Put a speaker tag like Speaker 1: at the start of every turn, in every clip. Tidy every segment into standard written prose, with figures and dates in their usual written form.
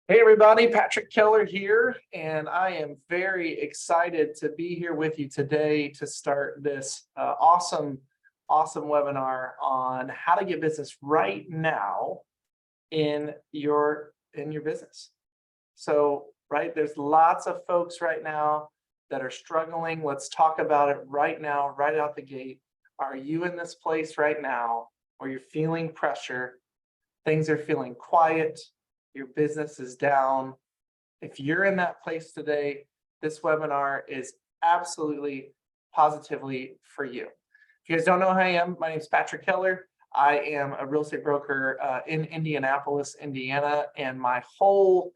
Speaker 1: Hey everybody, Patrick Keller here, and I am very excited to be here with you today to start this awesome webinar on how to get business right now in your business. So, right, there's lots of folks right now that are struggling. Let's talk about it right now, right out the gate. Are you in this place right now where you're feeling pressure? Things are feeling quiet, your business is down. If you're in that place today, this webinar is absolutely positively for you. If you guys don't know who I am, my name is Patrick Keller. I am a real estate broker in Indianapolis, Indiana, and my whole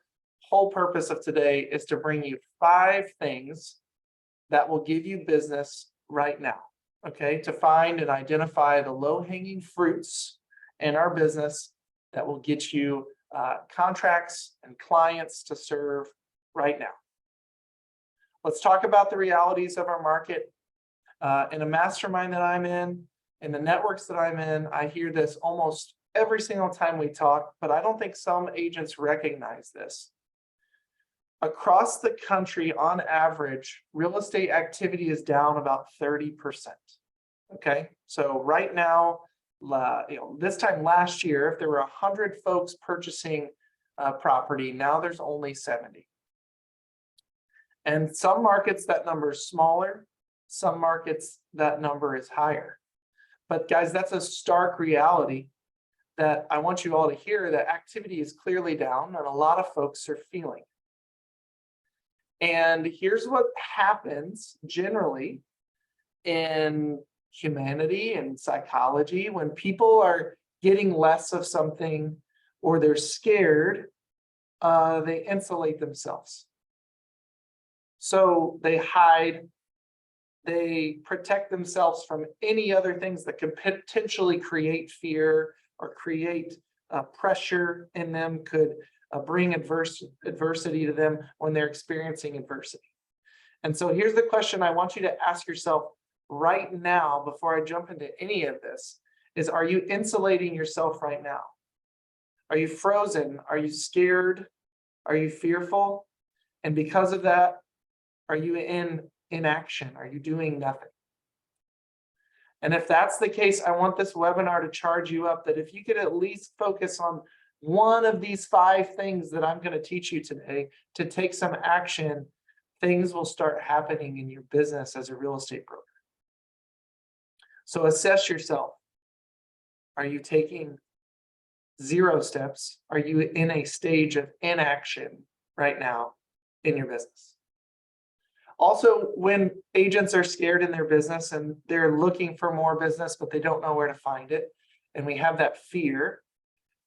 Speaker 1: purpose of today is to bring you 5 things that will give you business right now. Okay, to find and identify the low-hanging fruits in our business that will get you contracts and clients to serve right now. Let's talk about the realities of our market. In a mastermind that I'm in the networks that I'm in, I hear this almost every single time we talk, but I don't think some agents recognize this. Across the country, on average, real estate activity is down about 30%. Okay, so right now, this time last year, if there were 100 folks purchasing property, now there's only 70. And some markets that number is smaller, some markets that number is higher. But guys, that's a stark reality that I want you all to hear, that activity is clearly down and a lot of folks are feeling. And here's what happens generally in humanity and psychology when people are getting less of something or they're scared, they insulate themselves. So they hide, they protect themselves from any other things that could potentially create fear or create pressure in them, could bring adversity to them when they're experiencing adversity. And so here's the question I want you to ask yourself right now, before I jump into any of this, is, are you insulating yourself right now? Are you frozen? Are you scared? Are you fearful? And because of that, are you in inaction? Are you doing nothing? And if that's the case, I want this webinar to charge you up that if you could at least focus on one of these 5 things that I'm going to teach you today to take some action, things will start happening in your business as a real estate broker. So assess yourself. Are you taking 0 steps? Are you in a stage of inaction right now in your business? Also, when agents are scared in their business and they're looking for more business, but they don't know where to find it, and we have that fear,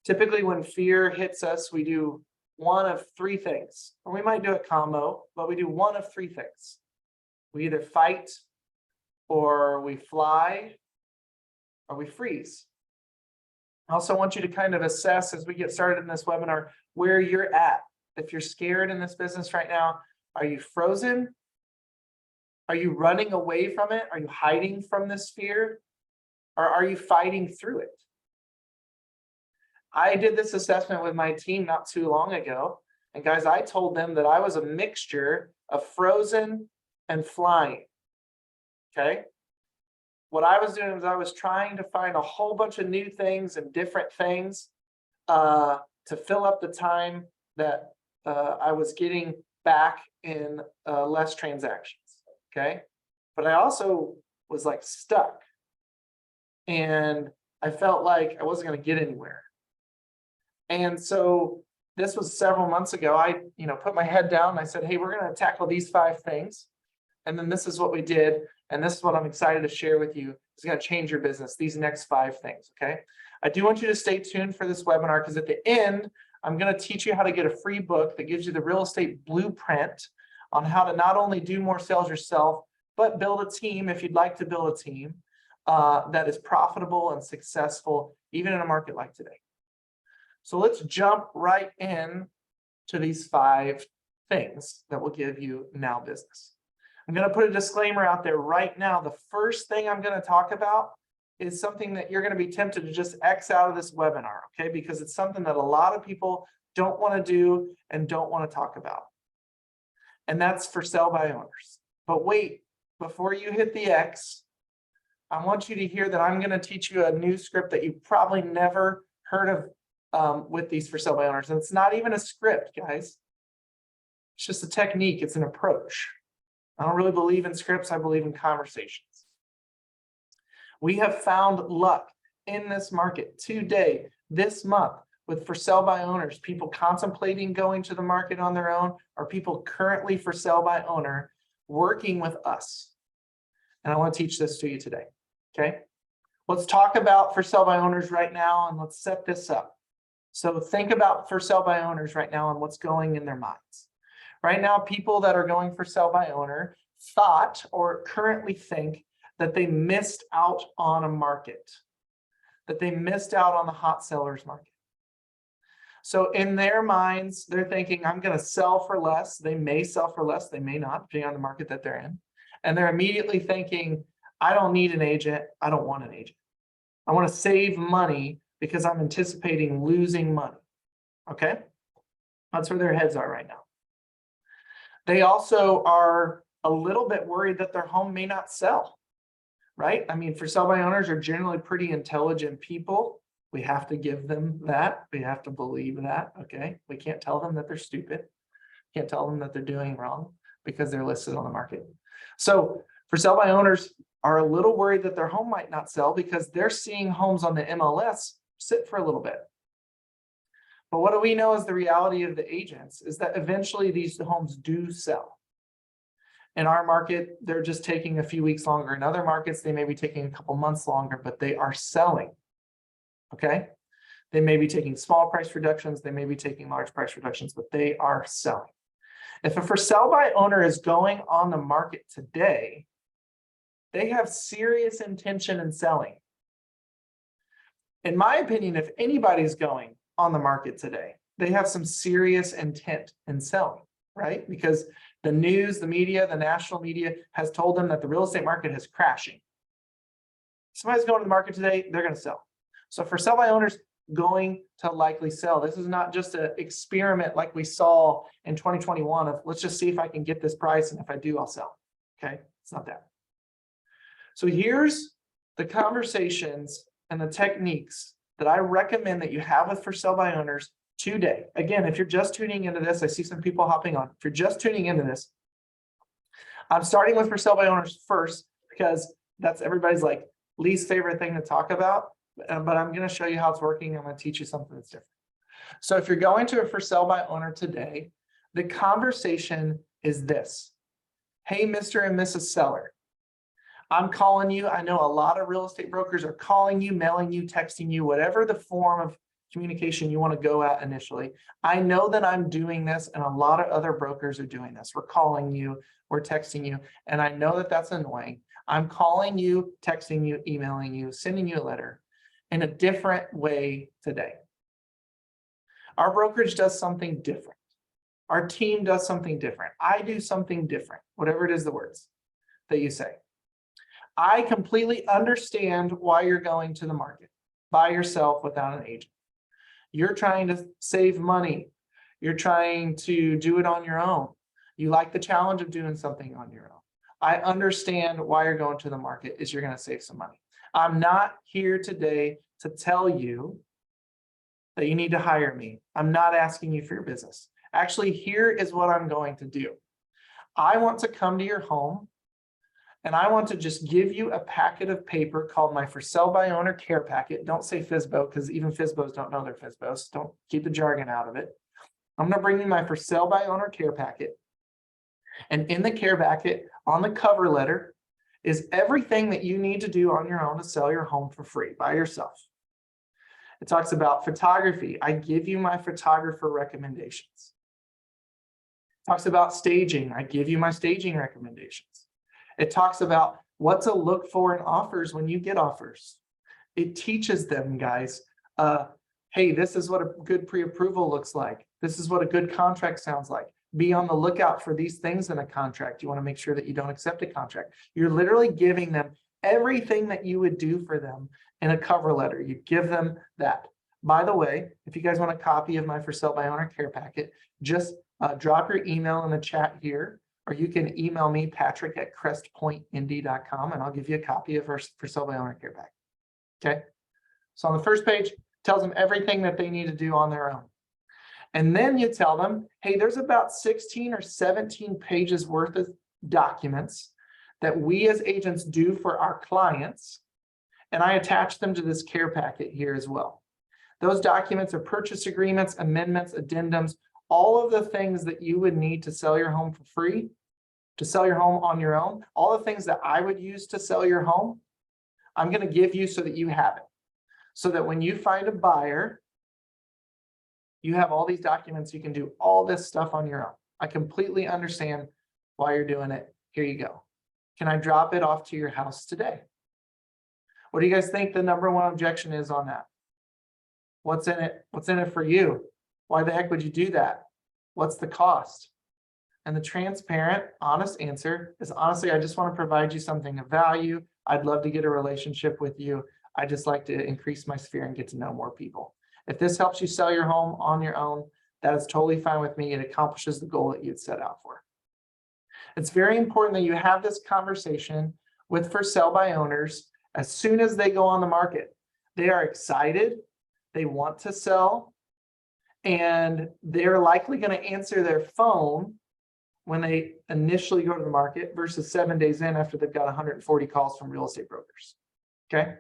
Speaker 1: typically when fear hits us, we do one of 3 things, or we might do a combo, but we do one of 3 things. We either fight, or we fly, or we freeze. I also want you to kind of assess as we get started in this webinar where you're at. If you're scared in this business right now, are you frozen? Are you running away from it? Are you hiding from this fear? Or are you fighting through it? I did this assessment with my team not too long ago. And guys, I told them that I was a mixture of frozen and flying. Okay. What I was doing was I was trying to find a whole bunch of new things and different things to fill up the time that I was getting back in less transactions. Okay. But I also was like stuck. And I felt like I wasn't going to get anywhere. And so this was several months ago. I, put my head down and I said, hey, we're going to tackle these 5 things. And then this is what we did. And this is what I'm excited to share with you. It's going to change your business, these next 5 things. Okay. I do want you to stay tuned for this webinar because at the end, I'm going to teach you how to get a free book that gives you the real estate blueprint on how to not only do more sales yourself, but build a team if you'd like to build a team that is profitable and successful, even in a market like today. So let's jump right in to these 5 things that will give you now business. I'm going to put a disclaimer out there right now. The first thing I'm going to talk about is something that you're going to be tempted to just X out of this webinar, okay? Because it's something that a lot of people don't want to do, and don't want to talk about. And that's for sell by owners. But wait, before you hit the X, I want you to hear that I'm going to teach you a new script that you probably never heard of with these for sell by owners. And it's not even a script, guys. It's just a technique. It's an approach. I don't really believe in scripts. I believe in conversations. We have found luck in this market today, this month, with for sale by owners, people contemplating going to the market on their own, or people currently for sale by owner working with us. And I want to teach this to you today. Okay. Let's talk about for sale by owners right now, and let's set this up. So think about for sale by owners right now and what's going in their minds. Right now, people that are going for sale by owner thought or currently think that they missed out on a market, that they missed out on the hot sellers market. So in their minds, they're thinking, I'm going to sell for less. They may sell for less. They may not, depending on the market that they're in. And they're immediately thinking, I don't need an agent. I don't want an agent. I want to save money because I'm anticipating losing money. Okay. That's where their heads are right now. They also are a little bit worried that their home may not sell, right? I mean, for sell by owners are generally pretty intelligent people. We have to give them that. We have to believe that, okay? We can't tell them that they're stupid. Can't tell them that they're doing wrong because they're listed on the market. So for sell by owners are a little worried that their home might not sell because they're seeing homes on the MLS sit for a little bit. But what do we know is the reality of the agents is that eventually these homes do sell. In our market, they're just taking a few weeks longer. In other markets, they may be taking a couple months longer, but they are selling. Okay. They may be taking small price reductions. They may be taking large price reductions, but they are selling. If a for sale by owner is going on the market today, they have serious intention in selling. In my opinion, if anybody's going on the market today, they have some serious intent in selling, right? Because the news, the media, the national media has told them that the real estate market is crashing. If somebody's going to the market today, they're going to sell. So for sell by owners, going to likely sell. This is not just an experiment like we saw in 2021 of let's just see if I can get this price, and if I do, I'll sell. Okay, it's not that. So here's the conversations and the techniques that I recommend that you have with for sale by owners today. Again, if you're just tuning into this, I see some people hopping on. If you're just tuning into this, I'm starting with for sale by owners first because that's everybody's like least favorite thing to talk about. But I'm going to show you how it's working. I'm going to teach you something that's different. So if you're going to a for sale by owner today, the conversation is this. Hey, Mr. and Mrs. Seller, I'm calling you. I know a lot of real estate brokers are calling you, mailing you, texting you, whatever the form of communication you want to go at initially. I know that I'm doing this and a lot of other brokers are doing this. We're calling you, we're texting you, and I know that that's annoying. I'm calling you, texting you, emailing you, sending you a letter in a different way today. Our brokerage does something different. Our team does something different. I do something different, whatever it is the words that you say. I completely understand why you're going to the market by yourself without an agent. You're trying to save money. You're trying to do it on your own. You like the challenge of doing something on your own. I understand why you're going to the market is you're going to save some money. I'm not here today to tell you that you need to hire me. I'm not asking you for your business. Actually, here is what I'm going to do. I want to come to your home and I want to just give you a packet of paper called my for sale by owner care packet. Don't say FSBO because even FSBOs don't know they're FSBOs. Don't keep the jargon out of it. I'm going to bring you my for sale by owner care packet. And in the care packet on the cover letter is everything that you need to do on your own to sell your home for free by yourself. It talks about photography. I give you my photographer recommendations. It talks about staging. I give you my staging recommendations. It talks about what to look for in offers when you get offers. It teaches them, guys, hey, this is what a good pre-approval looks like. This is what a good contract sounds like. Be on the lookout for these things in a contract. You want to make sure that you don't accept a contract. You're literally giving them everything that you would do for them in a cover letter. You give them that. By the way, if you guys want a copy of my For Sale by Owner care packet, just drop your email in the chat here, or you can email me, patrick@crestpointindy.com, and I'll give you a copy of our For Sale by Owner care packet. Okay. So on the first page, it tells them everything that they need to do on their own. And then you tell them, hey, there's about 16 or 17 pages worth of documents that we as agents do for our clients. And I attach them to this care packet here as well. Those documents are purchase agreements, amendments, addendums, all of the things that you would need to sell your home for free, to sell your home on your own, all the things that I would use to sell your home, I'm going to give you so that you have it. So that when you find a buyer, you have all these documents, you can do all this stuff on your own. I completely understand why you're doing it. Here you go. Can I drop it off to your house today? What do you guys think the number one objection is on that? What's in it? What's in it for you? Why the heck would you do that? What's the cost? And the transparent, honest answer is, honestly, I just want to provide you something of value. I'd love to get a relationship with you. I just like to increase my sphere and get to know more people. If this helps you sell your home on your own, that is totally fine with me. It accomplishes the goal that you'd set out for. It's very important that you have this conversation with For Sale by Owners as soon as they go on the market. They are excited, they want to sell, and they're likely going to answer their phone when they initially go to the market versus 7 days in after they've got 140 calls from real estate brokers. Okay,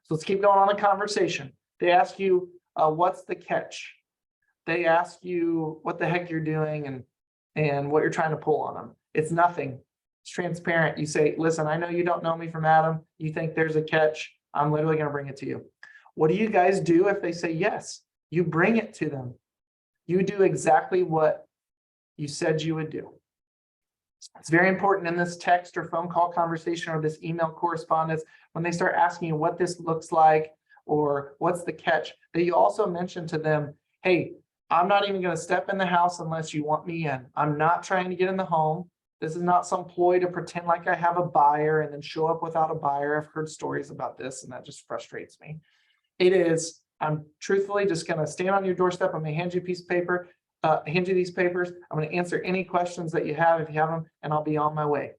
Speaker 1: so let's keep going on the conversation. They ask you, what's the catch? They ask you what the heck you're doing and what you're trying to pull on them. It's nothing. It's transparent. You say, listen, I know you don't know me from Adam. You think there's a catch. I'm literally going to bring it to you. What do you guys do if they say yes? You bring it to them. You do exactly what you said you would do. It's very important in this text or phone call conversation or this email correspondence, when they start asking you what this looks like or what's the catch, that you also mention to them, hey, I'm not even going to step in the house unless you want me in. I'm not trying to get in the home. This is not some ploy to pretend like I have a buyer and then show up without a buyer. I've heard stories about this and that just frustrates me. It is, I'm truthfully just going to stand on your doorstep. I'm going to hand you a piece of paper, hand you these papers. I'm going to answer any questions that you have if you have them, and I'll be on my way.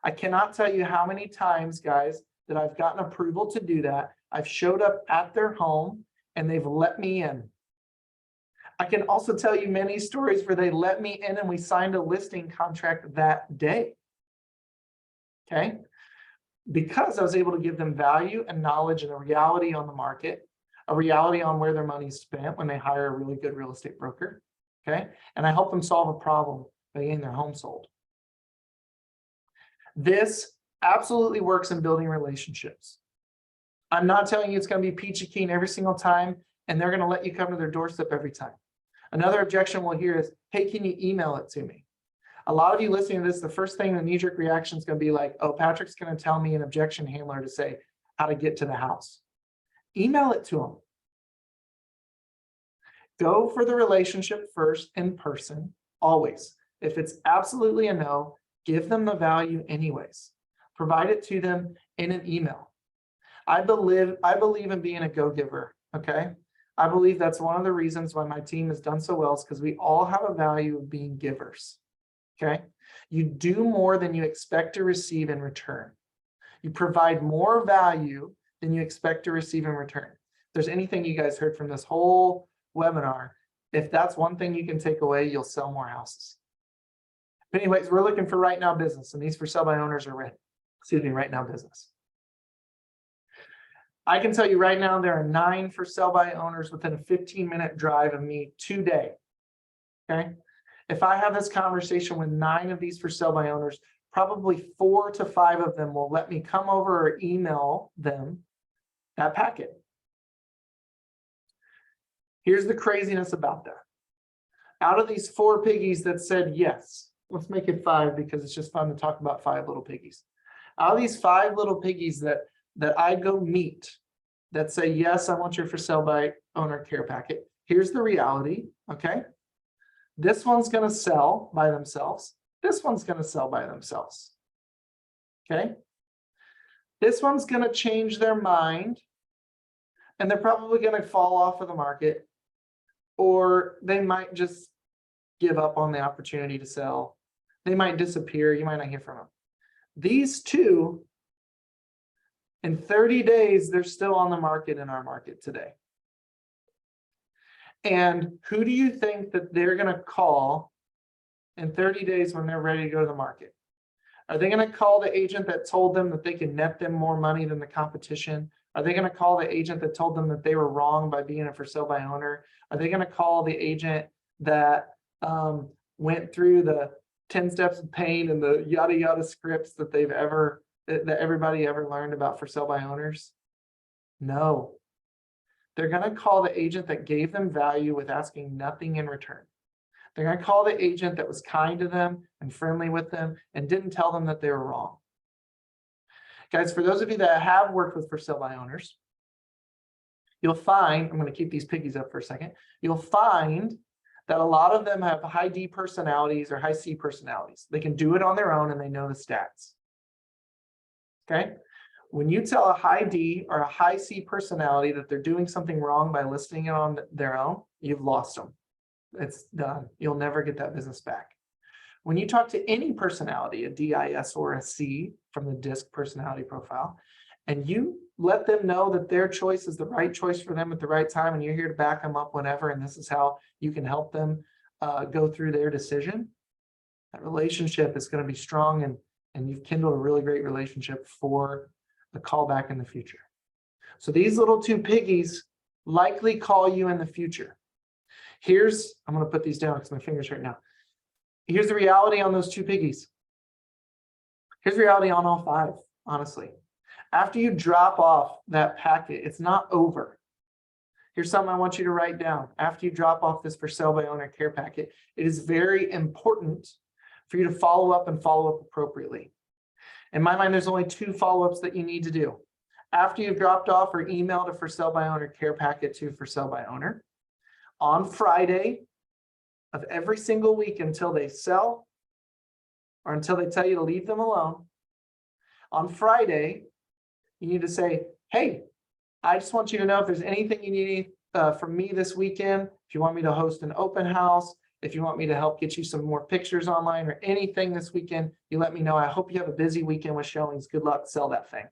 Speaker 1: I cannot tell you how many times, guys, that I've gotten approval to do that. I've showed up at their home and they've let me in. I can also tell you many stories where they let me in and we signed a listing contract that day. Okay. Because I was able to give them value and knowledge and a reality on the market, a reality on where their money's spent when they hire a really good real estate broker. Okay. And I help them solve a problem by getting their home sold. This absolutely works in building relationships. I'm not telling you it's going to be peachy keen every single time, and they're going to let you come to their doorstep every time. Another objection we'll hear is, hey, can you email it to me? A lot of you listening to this, the first thing, the knee-jerk reaction is going to be like, oh, Patrick's going to tell me an objection handler to say how to get to the house. Email it to them. Go for the relationship first in person, always. If it's absolutely a no, give them the value anyways. Provide it to them in an email. I believe in being a go-giver, okay? I believe that's one of the reasons why my team has done so well, is because we all have a value of being givers, okay? You do more than you expect to receive in return. You provide more value than you expect to receive in return. If there's anything you guys heard from this whole webinar, if that's one thing you can take away, you'll sell more houses. But anyways, we're looking for right now business, and these For Sale by Owners are right now business. I can tell you right now, there are 9 For Sale by Owners within a 15-minute drive of me today. Okay. If I have this conversation with 9 of these For Sale by Owners, probably 4 to 5 of them will let me come over or email them that packet. Here's the craziness about that. Out of these 4 piggies that said yes, let's make it 5 because it's just fun to talk about 5 little piggies. Out of these 5 little piggies that I go meet that say, yes, I want your For Sale by Owner care packet. Here's the reality, okay? This one's going to sell by themselves. This one's going to sell by themselves, okay? This one's going to change their mind. and they're probably going to fall off of the market, or they might just give up on the opportunity to sell. They might disappear. You might not hear from them. These two, in 30 days, they're still on the market in our market today. And who do you think that they're going to call in 30 days when they're ready to go to the market? Are they going to call the agent that told them that they could net them more money than the competition? Are they going to call the agent that told them that they were wrong by being a for sale by owner? Are they going to call the agent that went through the 10 steps of pain and the yada yada scripts that that everybody ever learned about for sale by owners? No. They're going to call the agent that gave them value with asking nothing in return. They're going to call the agent that was kind to them and friendly with them and didn't tell them that they were wrong. Guys, for those of you that have worked with for sale by owners, you'll find, I'm going to keep these piggies up for a second, you'll find that a lot of them have high D personalities or high C personalities. They can do it on their own and they know the stats. Okay? When you tell a high D or a high C personality that they're doing something wrong by listing it on their own, you've lost them. It's done. You'll never get that business back. When you talk to any personality, a DIS or a C from the DISC personality profile, and you let them know that their choice is the right choice for them at the right time, and you're here to back them up whenever, and this is how you can help them go through their decision, that relationship is going to be strong, and you've kindled a really great relationship for the callback in the future. So these little two piggies likely call you in the future. I'm going to put these down because my fingers hurt now. Here's the reality on those two piggies. Here's the reality on all five, honestly. After you drop off that packet, it's not over. Here's something I want you to write down. After you drop off this for sale by owner care packet, it is very important for you to follow up and follow up appropriately. In my mind, there's only two follow-ups that you need to do. After you've dropped off or emailed a for sale by owner care packet to for sale by owner, on Friday of every single week until they sell or until they tell you to leave them alone, on Friday, you need to say, hey, I just want you to know if there's anything you need from me this weekend, if you want me to host an open house, if you want me to help get you some more pictures online or anything this weekend, you let me know. I hope you have a busy weekend with showings. Good luck, sell that thing.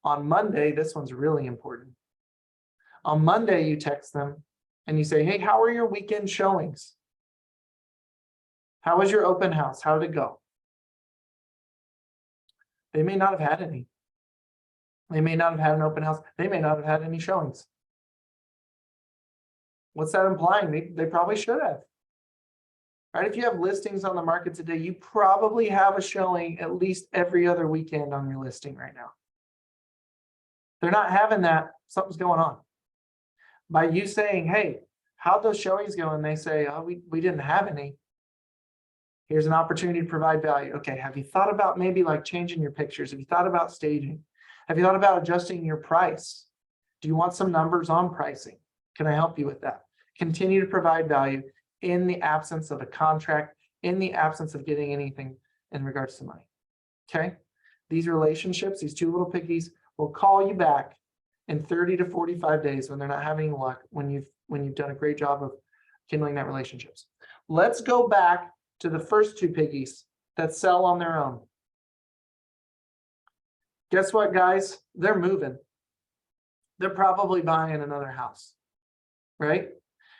Speaker 1: On Monday, this one's really important. On Monday, you text them and you say, hey, how are your weekend showings? How was your open house? How did it go? They may not have had any. They may not have had an open house. They may not have had any showings. What's that implying? They probably should have. Right? If you have listings on the market today, you probably have a showing at least every other weekend on your listing right now. They're not having that. Something's going on. By you saying, hey, how'd those showings go? And they say, oh, we didn't have any. Here's an opportunity to provide value. Okay, have you thought about maybe like changing your pictures? Have you thought about staging? Have you thought about adjusting your price? Do you want some numbers on pricing? Can I help you with that? Continue to provide value in the absence of a contract, in the absence of getting anything in regards to money. Okay? These relationships, these two little piggies, will call you back in 30 to 45 days when they're not having luck, when you've done a great job of kindling that relationships. Let's go back to the first two piggies that sell on their own. Guess what, guys? They're moving. They're probably buying another house, right?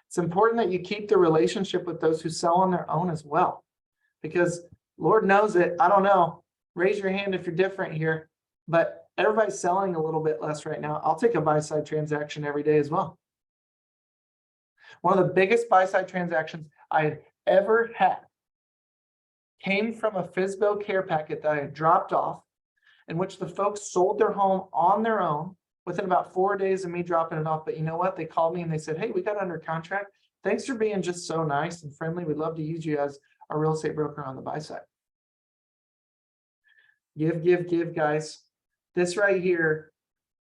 Speaker 1: It's important that you keep the relationship with those who sell on their own as well, because Lord knows it. I don't know. Raise your hand if you're different here, but everybody's selling a little bit less right now. I'll take a buy-side transaction every day as well. One of the biggest buy-side transactions I had ever had came from a FSBO care packet that I had dropped off, in which the folks sold their home on their own within about 4 days of me dropping it off. But you know what? They called me and they said, hey, we got under contract. Thanks for being just so nice and friendly. We'd love to use you as a real estate broker on the buy side. Give, guys. This right here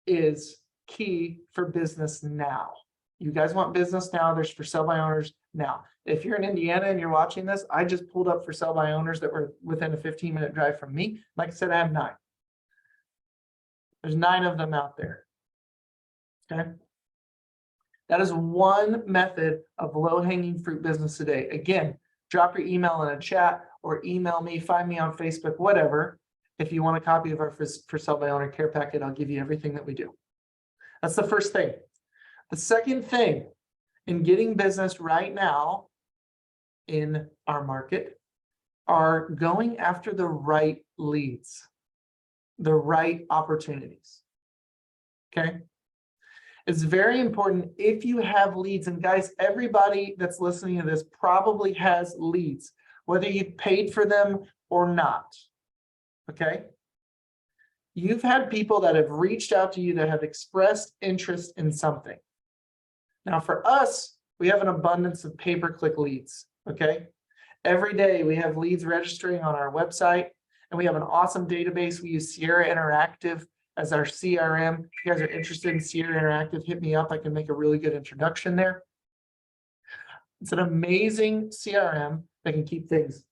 Speaker 1: is key for business now. You guys want business now? There's for sale by owners now. If you're in Indiana and you're watching this, I just pulled up for sale by owners that were within a 15-minute drive from me. Like I said, I have 9. There's 9 of them out there. Okay. That is one method of low-hanging fruit business today. Again, drop your email in a chat or email me, find me on Facebook, whatever. If you want a copy of our For Sale by Owner care packet, I'll give you everything that we do. That's the first thing. The second thing in getting business right now in our market are going after the right leads, the right opportunities. Okay. It's very important if you have leads, and guys, everybody that's listening to this probably has leads, whether you paid for them or not. Okay. You've had people that have reached out to you that have expressed interest in something. Now, for us, we have an abundance of pay-per-click leads. Okay. Every day we have leads registering on our website, and we have an awesome database. We use Sierra Interactive as our CRM. If you guys are interested in Sierra Interactive, hit me up. I can make a really good introduction there. It's an amazing CRM that can keep things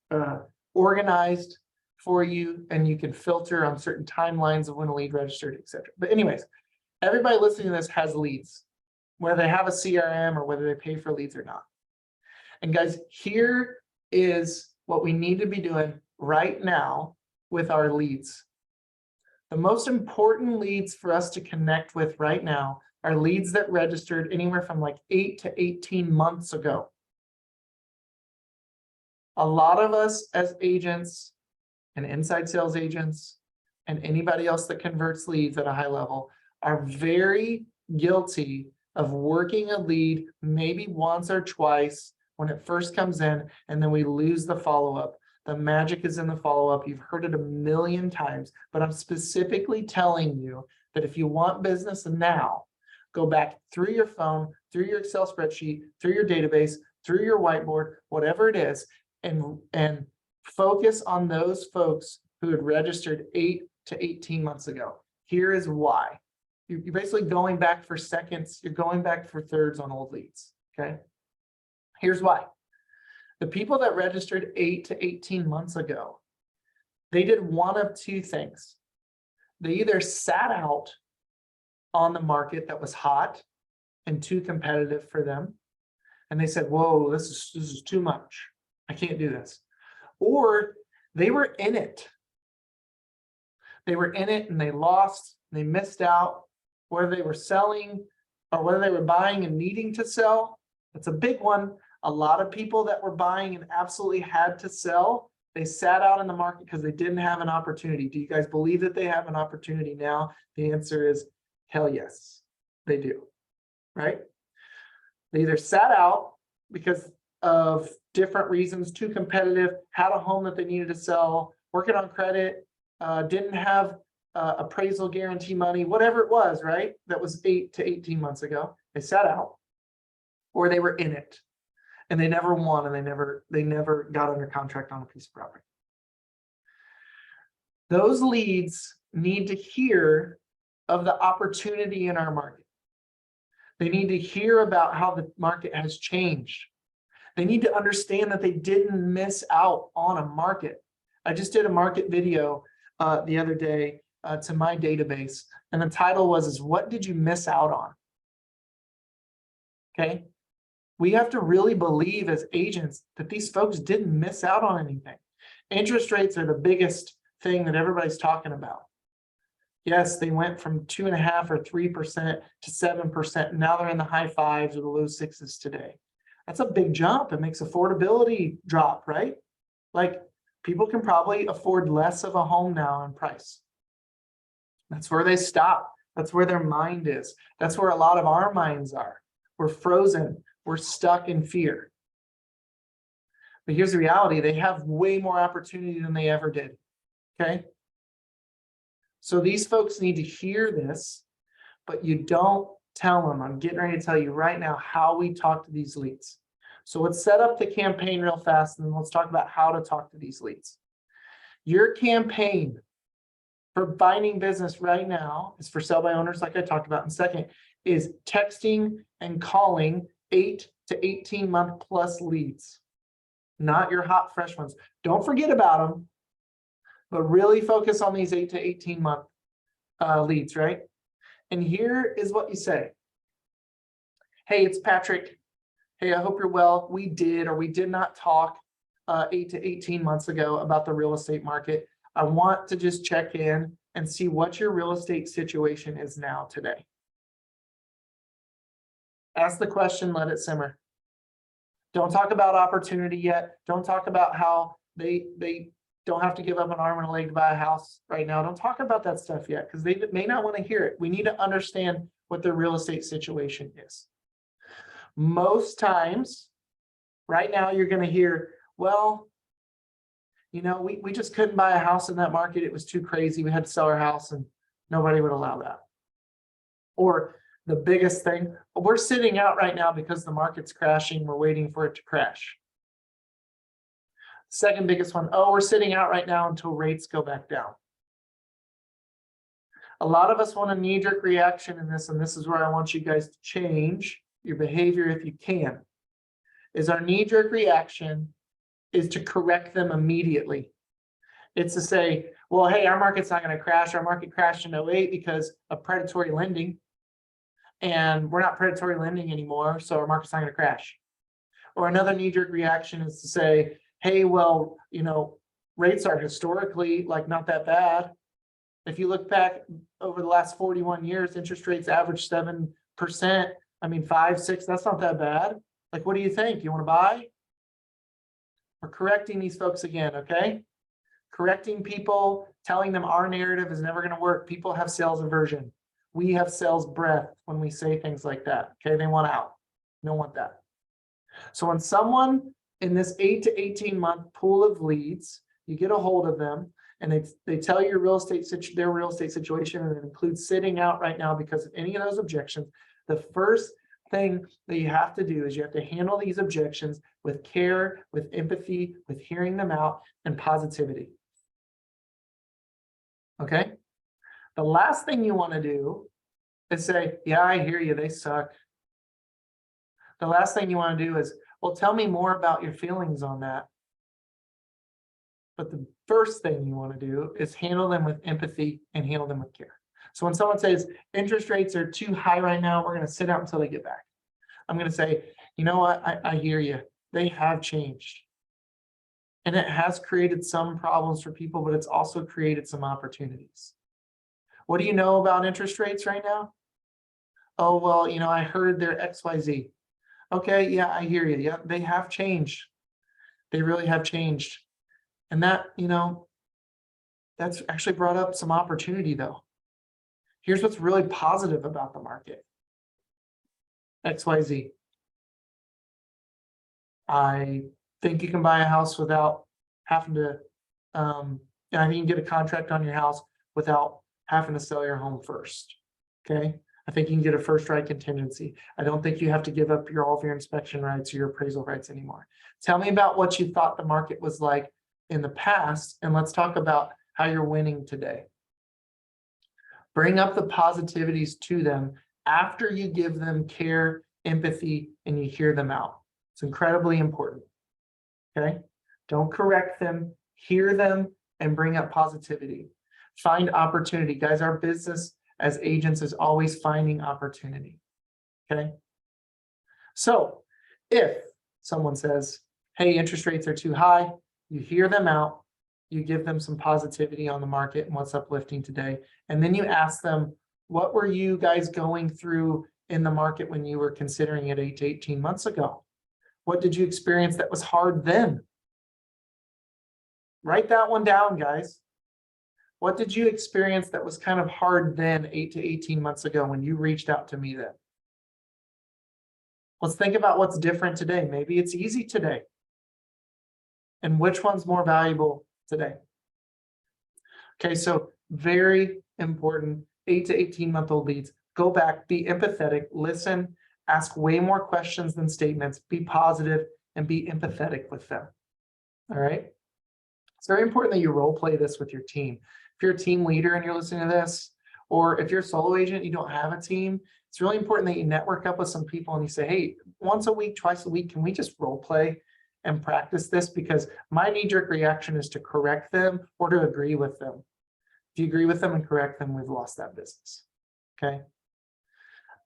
Speaker 1: organized for you, and you can filter on certain timelines of when a lead registered, etc. But anyways, everybody listening to this has leads, whether they have a CRM or whether they pay for leads or not. And guys, here is what we need to be doing right now with our leads. The most important leads for us to connect with right now are leads that registered anywhere from like 8 to 18 months ago. A lot of us as agents and inside sales agents and anybody else that converts leads at a high level are very guilty of working a lead maybe once or twice when it first comes in, and then we lose the follow-up. The magic is in the follow-up. You've heard it a million times, but I'm specifically telling you that if you want business now, go back through your phone, through your Excel spreadsheet, through your database, through your whiteboard, whatever it is, and focus on those folks who had registered 8 to 18 months ago. Here is why. You're basically going back for seconds. You're going back for thirds on old leads, okay? Here's why. The people that registered 8 to 18 months ago, they did one of two things. They either sat out on the market that was hot and too competitive for them, and they said, whoa, this is too much. I can't do this. Or they were in it. They were in it and they lost, they missed out, whether they were selling or whether they were buying and needing to sell. That's a big one. A lot of people that were buying and absolutely had to sell, they sat out in the market because they didn't have an opportunity. Do you guys believe that they have an opportunity now? The answer is hell yes, they do, right? They either sat out because of different reasons, too competitive, had a home that they needed to sell, working on credit, didn't have appraisal guarantee money, whatever it was, right? That was 8 to 18 months ago. They sat out, or they were in it and they never won, and they never got under contract on a piece of property. Those leads need to hear of the opportunity in our market. They need to hear about how the market has changed. They need to understand that they didn't miss out on a market. I just did a market video the other day to my database, and the title was, what did you miss out on? Okay. We have to really believe as agents that these folks didn't miss out on anything. Interest rates are the biggest thing that everybody's talking about. Yes, they went from 2.5% or 3% to 7%. Now they're in the high 5s or the low 6s today. That's a big jump. It makes affordability drop, right? Like, people can probably afford less of a home now in price. That's where they stop. That's where their mind is. That's where a lot of our minds are. We're frozen. We're stuck in fear. But here's the reality. They have way more opportunity than they ever did. Okay? So these folks need to hear this, but you don't tell them. I'm getting ready to tell you right now how we talk to these leads. So let's set up the campaign real fast, and then let's talk about how to talk to these leads. Your campaign for finding business right now is for sale by owners, like I talked about in a second, is texting and calling 8 to 18 month plus leads, not your hot fresh ones. Don't forget about them, but really focus on these 8 to 18 month leads, right? And here is what you say. Hey, it's Patrick. Hey, I hope you're well. We did or we did not talk 8 to 18 months ago about the real estate market. I want to just check in and see what your real estate situation is now today. Ask the question, let it simmer. Don't talk about opportunity yet. Don't talk about how they don't have to give up an arm and a leg to buy a house right now. Don't talk about that stuff yet because they may not want to hear it. We need to understand what their real estate situation is. Most times, right now, you're going to hear, well, you know, we just couldn't buy a house in that market. It was too crazy. We had to sell our house and nobody would allow that. Or the biggest thing, we're sitting out right now because the market's crashing. We're waiting for it to crash. Second biggest one, oh, we're sitting out right now until rates go back down. A lot of us want a knee-jerk reaction in this, and this is where I want you guys to change your behavior if you can. Is our knee-jerk reaction is to correct them immediately. It's to say, well, hey, our market's not going to crash. Our market crashed in 08 because of predatory lending. And we're not predatory lending anymore, so our market's not going to crash. Or another knee-jerk reaction is to say, hey, well, you know, rates are historically like not that bad. If you look back over the last 41 years, interest rates average 7%. I mean, 5, 6, that's not that bad. Like, what do you think? You want to buy? We're correcting these folks again, okay? Correcting people, telling them our narrative is never going to work. People have sales aversion. We have sales breath when we say things like that, okay? They want out. They don't want that. So when someone in this 8 to 18 month pool of leads, you get a hold of them and they tell you their real estate situation, and it includes sitting out right now because of any of those objections. The first thing that you have to do is you have to handle these objections with care, with empathy, with hearing them out, and positivity. Okay? The last thing you want to do is say, yeah, I hear you, they suck. The last thing you want to do is, well, tell me more about your feelings on that. But the first thing you want to do is handle them with empathy and handle them with care. So when someone says interest rates are too high right now, we're going to sit out until they get back. I'm going to say, you know what? I hear you. They have changed. And it has created some problems for people, but it's also created some opportunities. What do you know about interest rates right now? Oh, well, you know, I heard they're XYZ. Okay, yeah, I hear you. Yeah, they have changed. They really have changed. And that, you know, that's actually brought up some opportunity though. Here's what's really positive about the market. XYZ. I think you can buy a house without having to, I think you can get a contract on your house without having to sell your home first. Okay. I think you can get a first right contingency. I don't think you have to give up all of your inspection rights or your appraisal rights anymore. Tell me about what you thought the market was like in the past, and let's talk about how you're winning today. Bring up the positivities to them after you give them care, empathy, and you hear them out. It's incredibly important. Okay? Don't correct them, hear them, and bring up positivity. Find opportunity. Guys, our business as agents is always finding opportunity. Okay? So if someone says, hey, interest rates are too high, you hear them out, you give them some positivity on the market and what's uplifting today. And then you ask them, what were you guys going through in the market when you were considering it 8 to 18 months ago? What did you experience that was hard then? Write that one down, guys. What did you experience that was kind of hard then 8 to 18 months ago when you reached out to me then? Let's think about what's different today. Maybe it's easy today. And which one's more valuable today? Okay, so very important, 8 to 18-month-old leads. Go back, be empathetic, listen, ask way more questions than statements, be positive, and be empathetic with them. All right? It's very important that you role play this with your team. If you're a team leader and you're listening to this, or if you're a solo agent, you don't have a team, it's really important that you network up with some people and you say, hey, once a week, twice a week, can we just role play and practice this? Because my knee-jerk reaction is to correct them or to agree with them. If you agree with them and correct them, we've lost that business. Okay.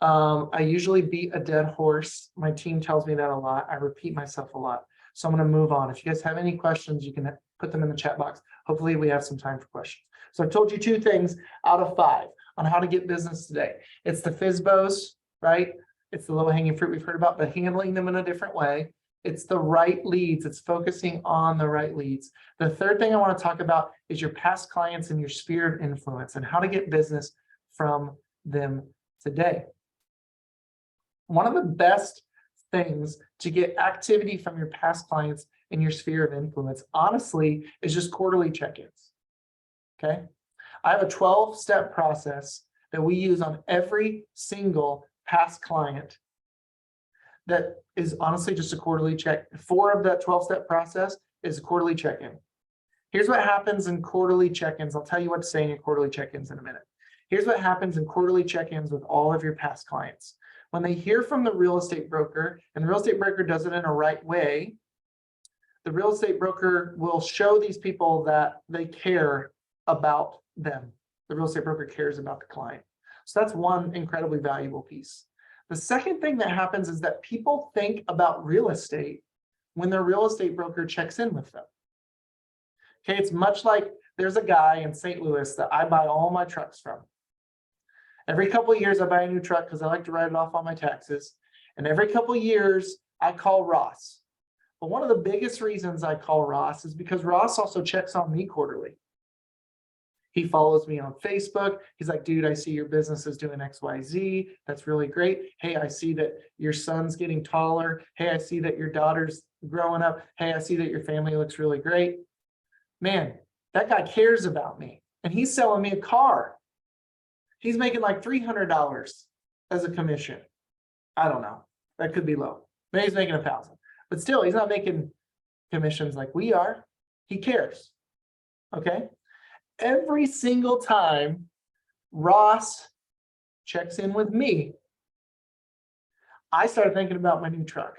Speaker 1: I usually beat a dead horse. My team tells me that a lot. I repeat myself a lot. So I'm going to move on. If you guys have any questions, you can put them in the chat box. Hopefully we have some time for questions. So I've told you 2 things out of 5 on how to get business today. It's the FSBOs, right? It's the low-hanging fruit we've heard about, but handling them in a different way. It's the right leads. It's focusing on the right leads. The third thing I want to talk about is your past clients and your sphere of influence and how to get business from them today. One of the best things to get activity from your past clients in your sphere of influence, honestly, is just quarterly check-ins. Okay. I have a 12-step process that we use on every single past client that is honestly just a quarterly check. 4 of that 12-step process is a quarterly check-in. Here's what happens in quarterly check-ins. I'll tell you what to say in your quarterly check-ins in a minute. Here's what happens in quarterly check-ins with all of your past clients. When they hear from the real estate broker, and the real estate broker does it in a right way, the real estate broker will show these people that they care about them. The real estate broker cares about the client. So that's one incredibly valuable piece. The second thing that happens is that people think about real estate when their real estate broker checks in with them. Okay, it's much like there's a guy in St. Louis that I buy all my trucks from. Every couple of years, I buy a new truck because I like to write it off on my taxes. And every couple of years, I call Ross. But one of the biggest reasons I call Ross is because Ross also checks on me quarterly. He follows me on Facebook. He's like, dude, I see your business is doing XYZ. That's really great. Hey, I see that your son's getting taller. Hey, I see that your daughter's growing up. Hey, I see that your family looks really great. Man, that guy cares about me. And he's selling me a car. He's making like $300 as a commission. I don't know. That could be low. Maybe he's making 1,000. But still, he's not making commissions like we are. He cares. Okay? Every single time Ross checks in with me, I started thinking about my new truck.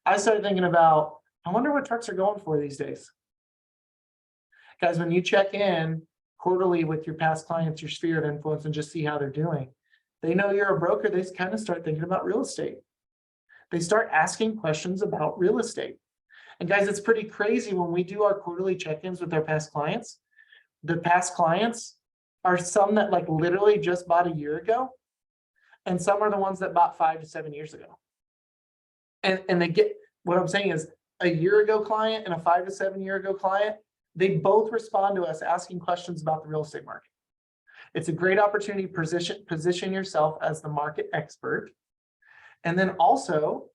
Speaker 1: I started thinking about, I wonder what trucks are going for these days. Guys, when you check in quarterly with your past clients, your sphere of influence, and just see how they're doing, they know you're a broker. They kind of start thinking about real estate. They start asking questions about real estate. And guys, it's pretty crazy when we do our quarterly check-ins with our past clients. The past clients are some that like literally just bought a year ago, and some are the ones that bought 5 to 7 years ago. And they get, what I'm saying is, a year ago client and a 5 to 7 year ago client, they both respond to us asking questions about the real estate market. It's a great opportunity to position yourself as the market expert. And then also,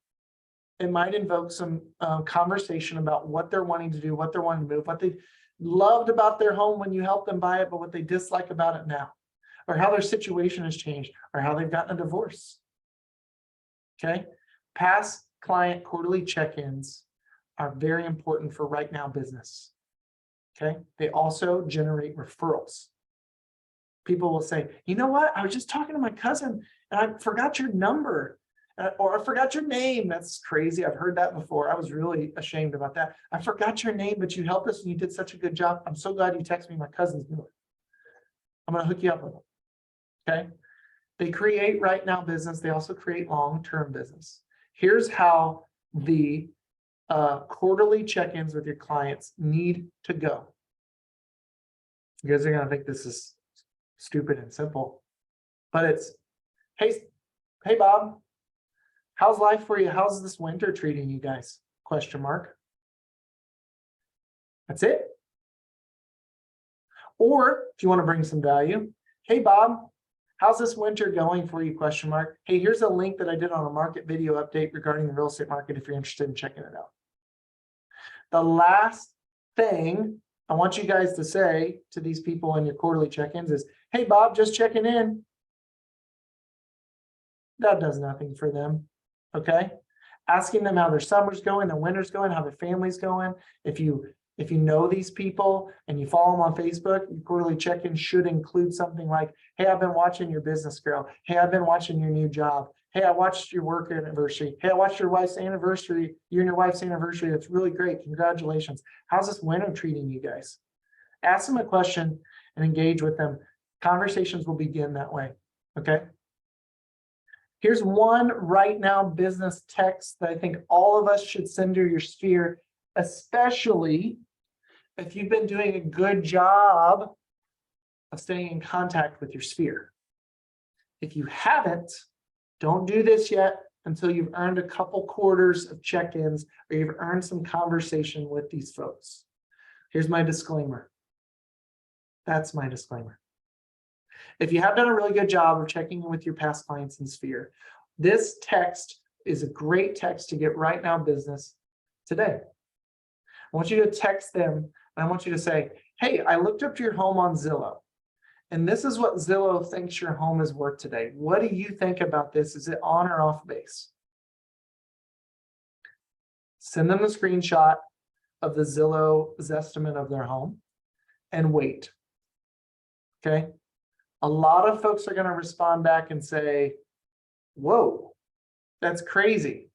Speaker 1: it might invoke some conversation about what they're wanting to do, what they're wanting to move, what they loved about their home when you helped them buy it, but what they dislike about it now, or how their situation has changed, or how they've gotten a divorce. Okay? Past client quarterly check-ins are very important for right now business. Okay? They also generate referrals. People will say, you know what? I was just talking to my cousin and I forgot your number. Or I forgot your name. That's crazy. I've heard that before. I was really ashamed about that. I forgot your name, but you helped us and you did such a good job. I'm so glad you texted me. My cousin's doing it. I'm going to hook you up with them. Okay. They create right now business. They also create long-term business. Here's how the quarterly check-ins with your clients need to go. You guys are going to think this is stupid and simple, but it's, hey Bob, how's life for you? How's this winter treating you guys? Question mark. That's it. Or if you want to bring some value, hey Bob, how's this winter going for you? Question mark. Hey, here's a link that I did on a market video update regarding the real estate market if you're interested in checking it out. The last thing I want you guys to say to these people in your quarterly check-ins is, hey Bob, just checking in. That does nothing for them. Okay, asking them how their summer's going, their winter's going, how their family's going. If you know these people and you follow them on Facebook, your quarterly check-in should include something like, hey, I've been watching your business grow. Hey, I've been watching your new job. Hey, I watched your work anniversary. Hey, I watched your wife's anniversary, you and your wife's anniversary. That's really great. Congratulations. How's this winter treating you guys? Ask them a question and engage with them. Conversations will begin that way. Okay. Here's one right now business text that I think all of us should send to your sphere, especially if you've been doing a good job of staying in contact with your sphere. If you haven't, don't do this yet until you've earned a couple quarters of check-ins or you've earned some conversation with these folks. Here's my disclaimer. That's my disclaimer. If you have done a really good job of checking in with your past clients in Sphere, this text is a great text to get right now business today. I want you to text them and I want you to say, hey, I looked up your home on Zillow. And this is what Zillow thinks your home is worth today. What do you think about this? Is it on or off base? Send them a screenshot of the Zillow's estimate of their home and wait. Okay. A lot of folks are going to respond back and say, whoa, that's crazy.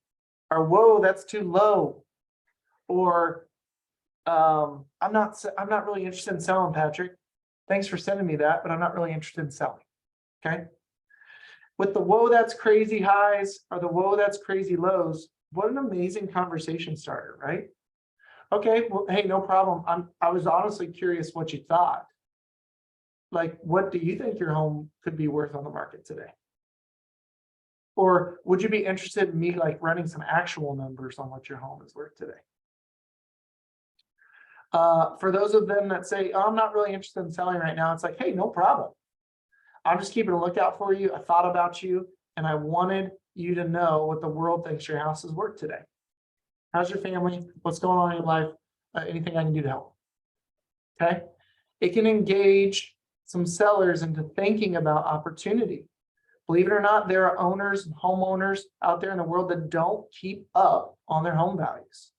Speaker 1: Or whoa, that's too low. Or I'm not really interested in selling, Patrick. Thanks for sending me that, but I'm not really interested in selling. Okay. With the whoa, that's crazy highs or the whoa, that's crazy lows, what an amazing conversation starter, right? Okay, well, hey, no problem. I was honestly curious what you thought. Like, what do you think your home could be worth on the market today? Or would you be interested in me like running some actual numbers on what your home is worth today? For those of them that say, oh, I'm not really interested in selling right now, it's like, hey, no problem. I'm just keeping a lookout for you. I thought about you and I wanted you to know what the world thinks your house is worth today. How's your family? What's going on in your life? Anything I can do to help? Okay. It can engage some sellers into thinking about opportunity. Believe it or not, there are owners and homeowners out there in the world that don't keep up on their home values.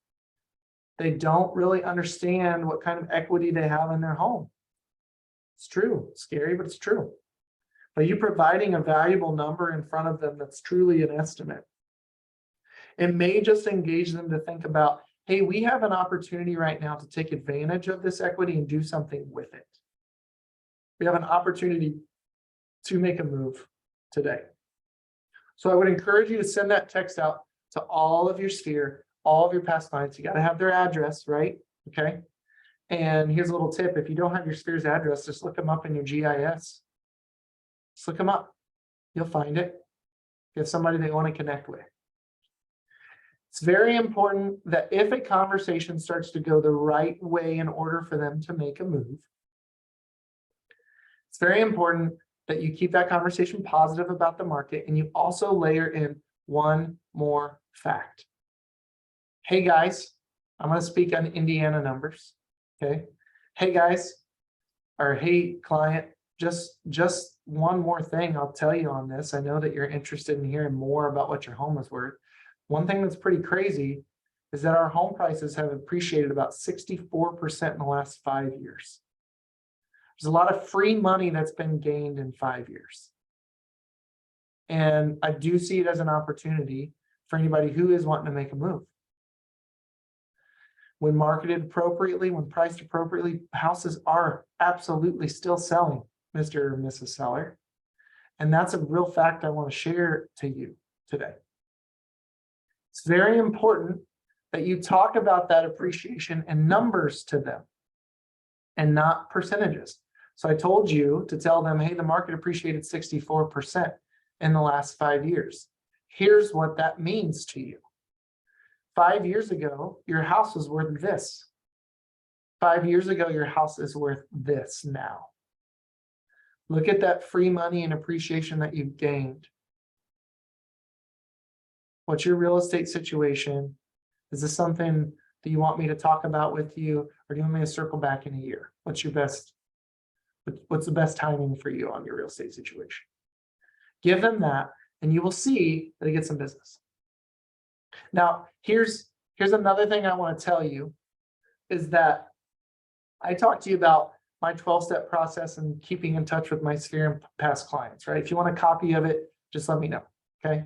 Speaker 1: They don't really understand what kind of equity they have in their home. It's true. It's scary, but it's true. Are you providing a valuable number in front of them that's truly an estimate? It may just engage them to think about, hey, we have an opportunity right now to take advantage of this equity and do something with it. We have an opportunity to make a move today. So I would encourage you to send that text out to all of your sphere, all of your past clients. You got to have their address, right? Okay. And here's a little tip. If you don't have your sphere's address, just look them up in your GIS. Just look them up. You'll find it. You have somebody they want to connect with. It's very important that if a conversation starts to go the right way in order for them to make a move, it's very important that you keep that conversation positive about the market and you also layer in one more fact. Hey guys, I'm going to speak on Indiana numbers. Okay. Hey guys, or hey client, just one more thing I'll tell you on this. I know that you're interested in hearing more about what your home is worth. One thing that's pretty crazy is that our home prices have appreciated about 64% in the last 5 years. There's a lot of free money that's been gained in 5 years. And I do see it as an opportunity for anybody who is wanting to make a move. When marketed appropriately, when priced appropriately, houses are absolutely still selling, Mr. or Mrs. Seller. And that's a real fact I want to share to you today. It's very important that you talk about that appreciation and numbers to them and not percentages. So I told you to tell them, hey, the market appreciated 64% in the last 5 years. Here's what that means to you. 5 years ago, your house was worth this. 5 years ago, your house is worth this now. Look at that free money and appreciation that you've gained. What's your real estate situation? Is this something that you want me to talk about with you, or do you want me to circle back in a year? What's the best timing for you on your real estate situation? Give them that, and you will see that it gets some business. Now, here's another thing I want to tell you is that I talked to you about my 12-step process and keeping in touch with my sphere and past clients, right? If you want a copy of it, just let me know, okay?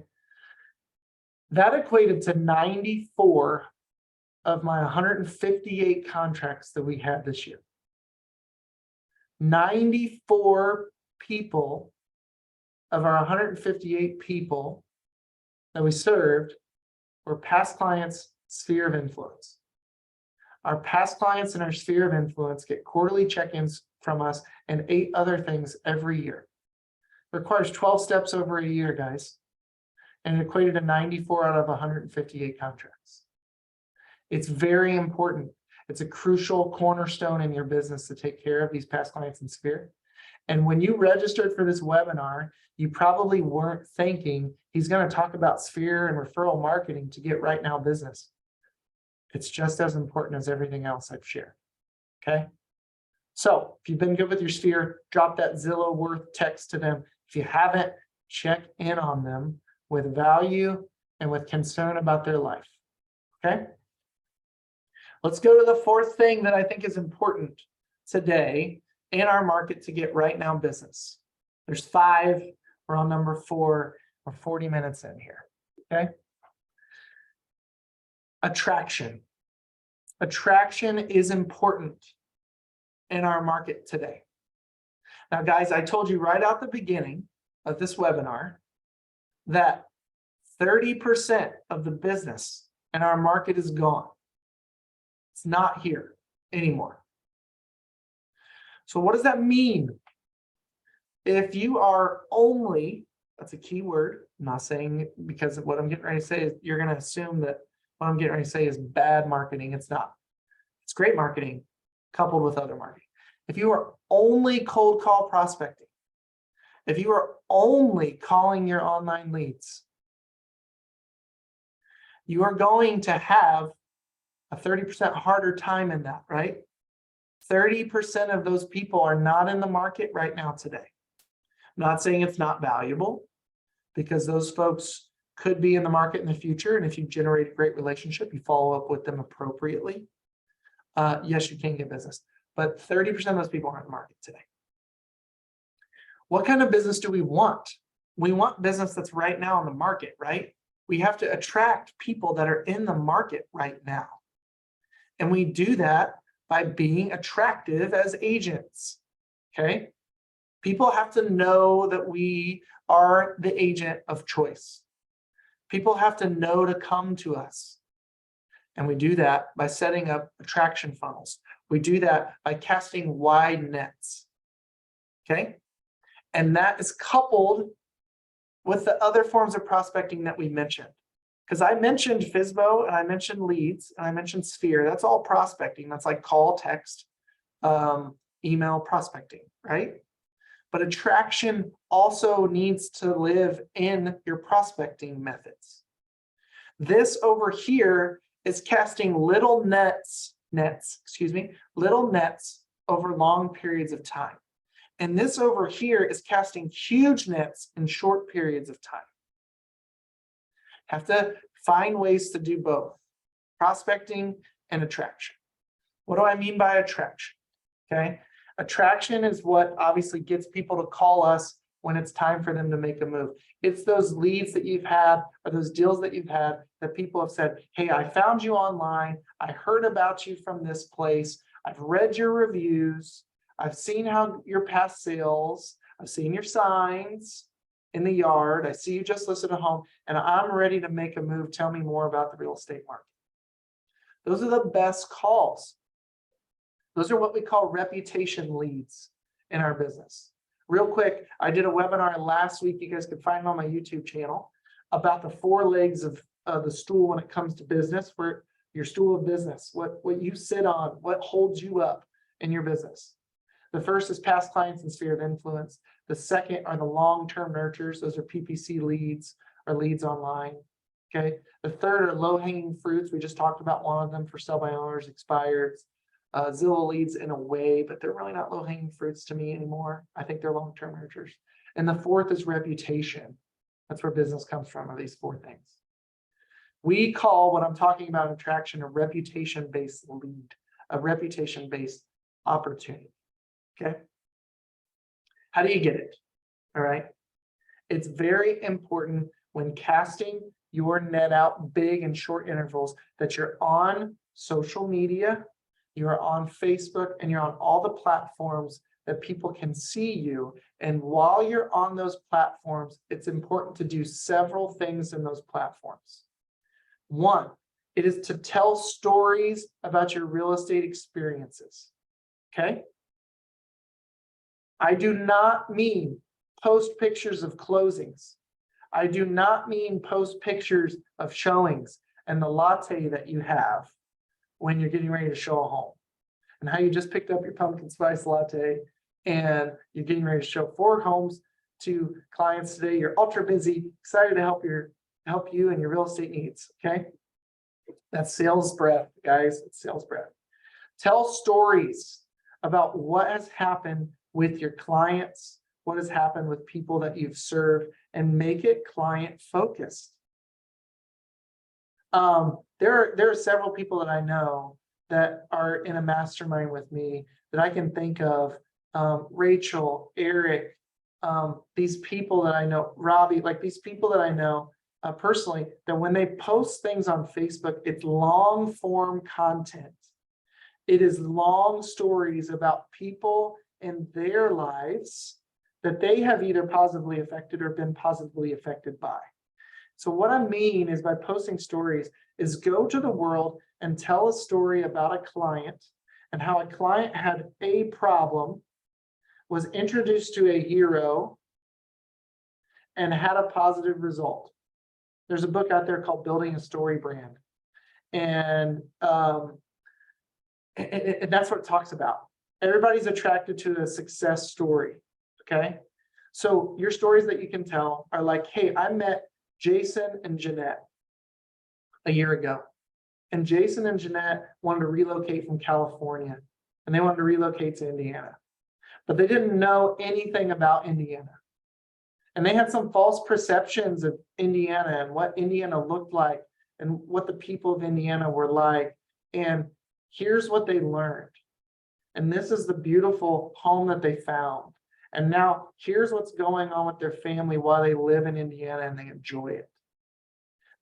Speaker 1: That equated to 94 of my 158 contracts that we had this year. 94 people of our 158 people that we served were past clients' sphere of influence. Our past clients in our sphere of influence get quarterly check-ins from us and 8 other things every year. It requires 12 steps over a year, guys, and it equated to 94 out of 158 contracts. It's very important. It's a crucial cornerstone in your business to take care of these past clients in sphere. And when you registered for this webinar, you probably weren't thinking he's going to talk about sphere and referral marketing to get right now business. It's just as important as everything else I've shared. Okay. So if you've been good with your sphere, drop that Zillow worth text to them. If you haven't, check in on them with value and with concern about their life. Okay. Let's go to the 4th thing that I think is important today in our market to get right now business. There's 5. We're on number 4. We're 40 minutes in here. Okay. Attraction. Attraction is important in our market today. Now, guys, I told you right out the beginning of this webinar that 30% of the business in our market is gone. It's not here anymore. So what does that mean? If you are only, that's a key word, I'm not saying because of what I'm getting ready to say is you're going to assume that what I'm getting ready to say is bad marketing. It's not. It's great marketing coupled with other marketing. If you are only cold call prospecting, if you are only calling your online leads, you are going to have a 30% harder time in that, right? 30% of those people are not in the market right now today. I'm not saying it's not valuable, because those folks could be in the market in the future. And if you generate a great relationship, you follow up with them appropriately. Yes, you can get business, but 30% of those people aren't in the market today. What kind of business do we want? We want business that's right now in the market, right? We have to attract people that are in the market right now. And we do that by being attractive as agents, okay? People have to know that we are the agent of choice. People have to know to come to us. And we do that by setting up attraction funnels. We do that by casting wide nets, okay? And that is coupled with the other forms of prospecting that we mentioned. Because I mentioned FSBO, and I mentioned leads, and I mentioned Sphere. That's all prospecting. That's like call, text, email prospecting, right? But attraction also needs to live in your prospecting methods. This over here is casting little nets over long periods of time. And this over here is casting huge nets in short periods of time. Have to find ways to do both, prospecting and attraction. What do I mean by attraction? Okay, attraction is what obviously gets people to call us when it's time for them to make a move. It's those leads that you've had or those deals that you've had that people have said, hey, I found you online. I heard about you from this place. I've read your reviews. I've seen how your past sales. I've seen your signs in the yard. I see you just listed a home and I'm ready to make a move. Tell me more about the real estate market. Those are the best calls. Those are what we call reputation leads in our business. Real quick, I did a webinar last week. You guys can find it on my YouTube channel about the 4 legs of the stool when it comes to business, where your stool of business, what you sit on, what holds you up in your business. The first is past clients and sphere of influence. The second are the long-term nurtures. Those are PPC leads or leads online. Okay. The third are low-hanging fruits. We just talked about one of them for sell by owners, expireds. Zillow leads in a way, but they're really not low-hanging fruits to me anymore. I think they're long-term nurtures. And the fourth is reputation. That's where business comes from, are these 4 things. We call what I'm talking about attraction a reputation-based lead, a reputation-based opportunity. Okay. How do you get it? All right. It's very important when casting your net out big and short intervals that you're on social media, you're on Facebook, and you're on all the platforms that people can see you. And while you're on those platforms, it's important to do several things in those platforms. One, it is to tell stories about your real estate experiences. Okay? I do not mean post pictures of closings. I do not mean post pictures of showings and the latte that you have when you're getting ready to show a home, and how you just picked up your pumpkin spice latte and you're getting ready to show 4 homes to clients today. You're ultra busy, excited to help you and your real estate needs. Okay, that's sales breath, guys. It's sales breath. Tell stories about what has happened with your clients, what has happened with people that you've served, and make it client focused. There are several people that I know that are in a mastermind with me that I can think of. Rachel, Eric, these people that I know, Robbie, like these people that I know personally, that when they post things on Facebook, it's long form content. It is long stories about people in their lives that they have either positively affected or been positively affected by. So what I mean is, by posting stories, is go to the world and tell a story about a client and how a client had a problem, was introduced to a hero, and had a positive result. There's a book out there called Building a Story Brand. And that's what it talks about. Everybody's attracted to a success story, okay? So your stories that you can tell are like, hey, I met Jason and Jeanette a year ago. And Jason and Jeanette wanted to relocate from California, and they wanted to relocate to Indiana. But they didn't know anything about Indiana. And they had some false perceptions of Indiana and what Indiana looked like and what the people of Indiana were like. And here's what they learned. And this is the beautiful home that they found. And now here's what's going on with their family while they live in Indiana and they enjoy it.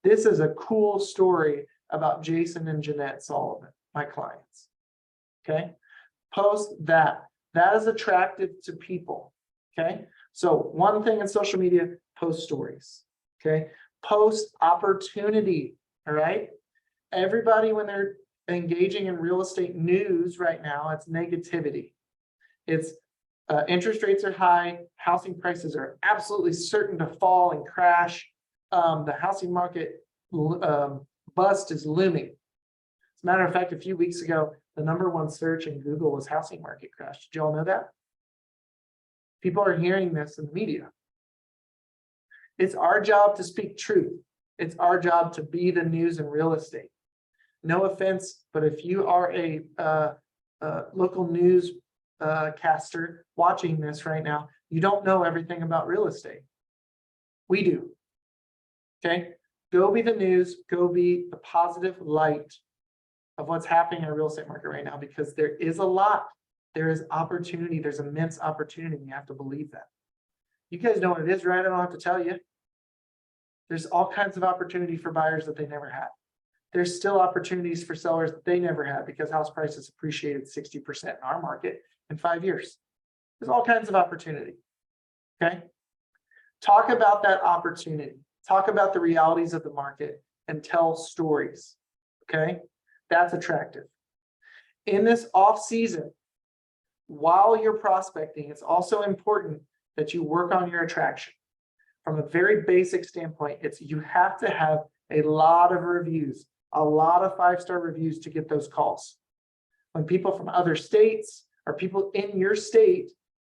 Speaker 1: This is a cool story about Jason and Jeanette Sullivan, my clients. Okay, post that. That is attractive to people. Okay, so one thing in social media, post stories. Okay, post opportunity. All right, everybody, when they're engaging in real estate news right now, it's negativity. It's interest rates are high, housing prices are absolutely certain to fall and crash. The housing market bust is looming. As a matter of fact, a few weeks ago, the #1 search in Google was housing market crash. Did you all know that? People are hearing this in the media. It's our job to speak truth. It's our job to be the news in real estate. No offense, but if you are a local news caster watching this right now, you don't know everything about real estate. We do. Okay, go be the news, go be the positive light of what's happening in the real estate market right now, because there is a lot. There is opportunity. There's immense opportunity. You have to believe that. You guys know what it is, right? I don't have to tell you. There's all kinds of opportunity for buyers that they never had. There's still opportunities for sellers that they never had, because house prices appreciated 60% in our market in 5 years. There's all kinds of opportunity. Okay. Talk about that opportunity. Talk about the realities of the market and tell stories. Okay. That's attractive. In this off season, while you're prospecting, it's also important that you work on your attraction. From a very basic standpoint, you have to have a lot of reviews, a lot of 5-star reviews to get those calls. When people from other states or people in your state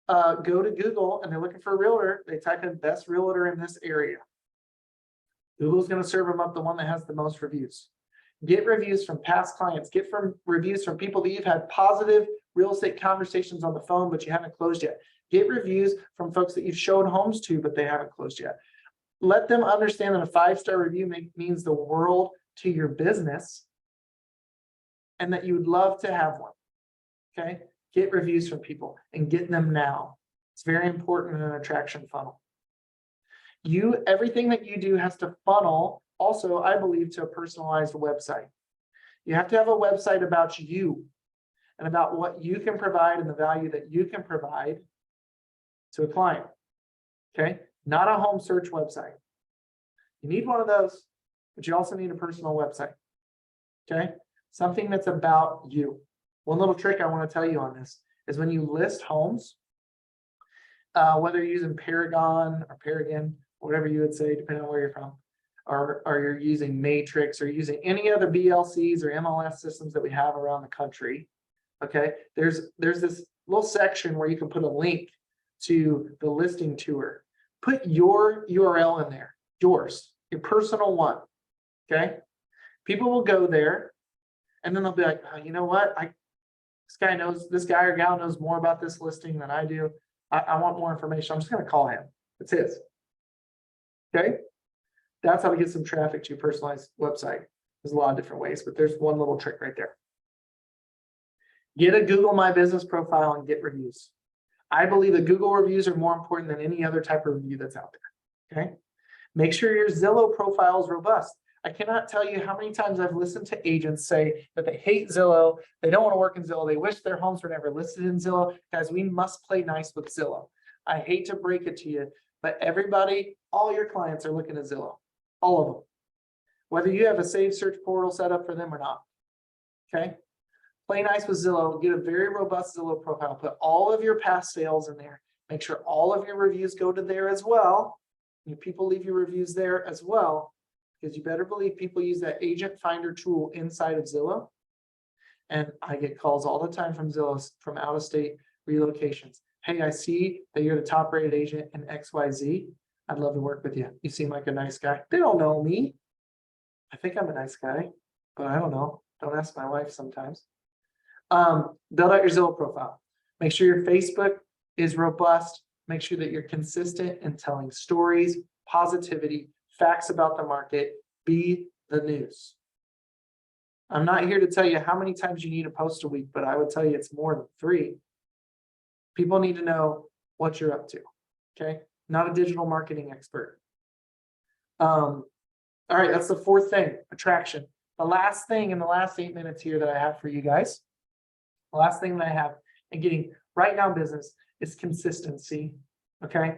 Speaker 1: go to Google and they're looking for a realtor, they type in best realtor in this area. Google's going to serve them up the one that has the most reviews. Get reviews from past clients. Get reviews from people that you've had positive real estate conversations on the phone, but you haven't closed yet. Get reviews from folks that you've shown homes to, but they haven't closed yet. Let them understand that a 5-star review means the world to your business and that you would love to have one. Okay? Get reviews from people and get them now. It's very important in an attraction funnel. Everything that you do has to funnel also, I believe, to a personalized website. You have to have a website about you. and about what you can provide and the value that you can provide to a client. Okay, not a home search website. You need one of those, but you also need a personal website. Okay, something that's about you. One little trick I want to tell you on this is when you list homes, whether you're using Paragon or Paragon, whatever you would say, depending on where you're from, or you're using Matrix or using any other BLCs or MLS systems that we have around the country. Okay, there's this little section where you can put a link to the listing tour. Put your URL in there, yours, your personal one. Okay, people will go there and then they'll be like, oh, you know what, this guy or gal knows more about this listing than I do. I want more information. I'm just going to call him. It's his. Okay, that's how to get some traffic to your personalized website. There's a lot of different ways, but there's one little trick right there. Get a Google My Business profile and get reviews. I believe that Google reviews are more important than any other type of review that's out there. Okay, make sure your Zillow profile is robust. I cannot tell you how many times I've listened to agents say that they hate Zillow, they don't want to work in Zillow, they wish their homes were never listed in Zillow. Guys, we must play nice with Zillow. I hate to break it to you, but everybody, all your clients are looking at Zillow, all of them, whether you have a saved search portal set up for them or not. Okay, play nice with Zillow, get a very robust Zillow profile, put all of your past sales in there, make sure all of your reviews go to there as well. Your people leave your reviews there as well, because you better believe people use that agent finder tool inside of Zillow. And I get calls all the time from Zillow from out of state relocations. Hey, I see that you're the top rated agent in XYZ. I'd love to work with you. You seem like a nice guy. They don't know me. I think I'm a nice guy, but I don't know. Don't ask my wife sometimes. Build out your Zillow profile. Make sure your Facebook is robust. Make sure that you're consistent in telling stories, positivity, facts about the market. Be the news. I'm not here to tell you how many times you need to post a week, but I would tell you it's more than 3. People need to know what you're up to. Okay, not a digital marketing expert. All right, that's the 4th thing, attraction. The last thing in the last 8 minutes here that I have for you guys, the last thing that I have in getting right now business is consistency. Okay,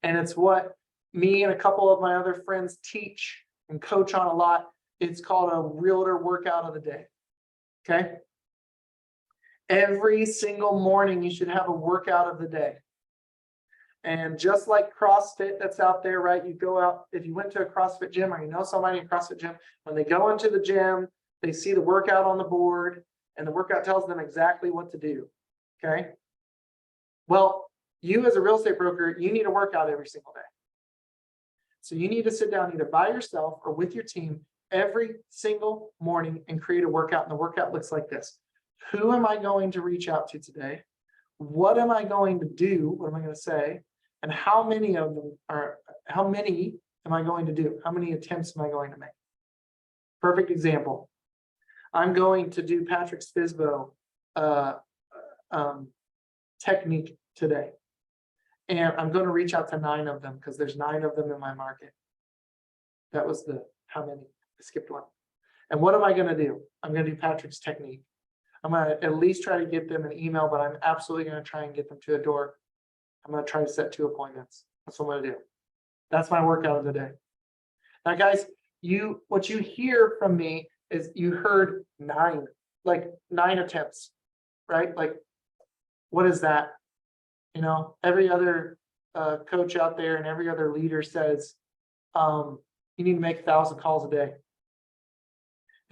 Speaker 1: and it's what me and a couple of my other friends teach and coach on a lot. It's called a realtor workout of the day. Okay, every single morning you should have a workout of the day. And just like CrossFit that's out there, right? You go out, if you went to a CrossFit gym or you know somebody in a CrossFit gym, when they go into the gym, they see the workout on the board and the workout tells them exactly what to do. Okay, well, you as a real estate broker, you need a workout every single day. So you need to sit down either by yourself or with your team every single morning and create a workout. And the workout looks like this. Who am I going to reach out to today? What am I going to do? What am I going to say? And how many am I going to do? How many attempts am I going to make? Perfect example. I'm going to do Patrick's FSBO technique today. And I'm going to reach out to 9 of them because there's 9 of them in my market. That was the how many? I skipped one. And what am I going to do? I'm going to do Patrick's technique. I'm going to at least try to get them an email, but I'm absolutely going to try and get them to a door. I'm going to try to set 2 appointments. That's what I'm going to do. That's my workout of the day. Now, guys, what you hear from me is you heard 9 attempts, right? Like, what is that? You know, every other coach out there and every other leader says you need to make 1,000 calls a day.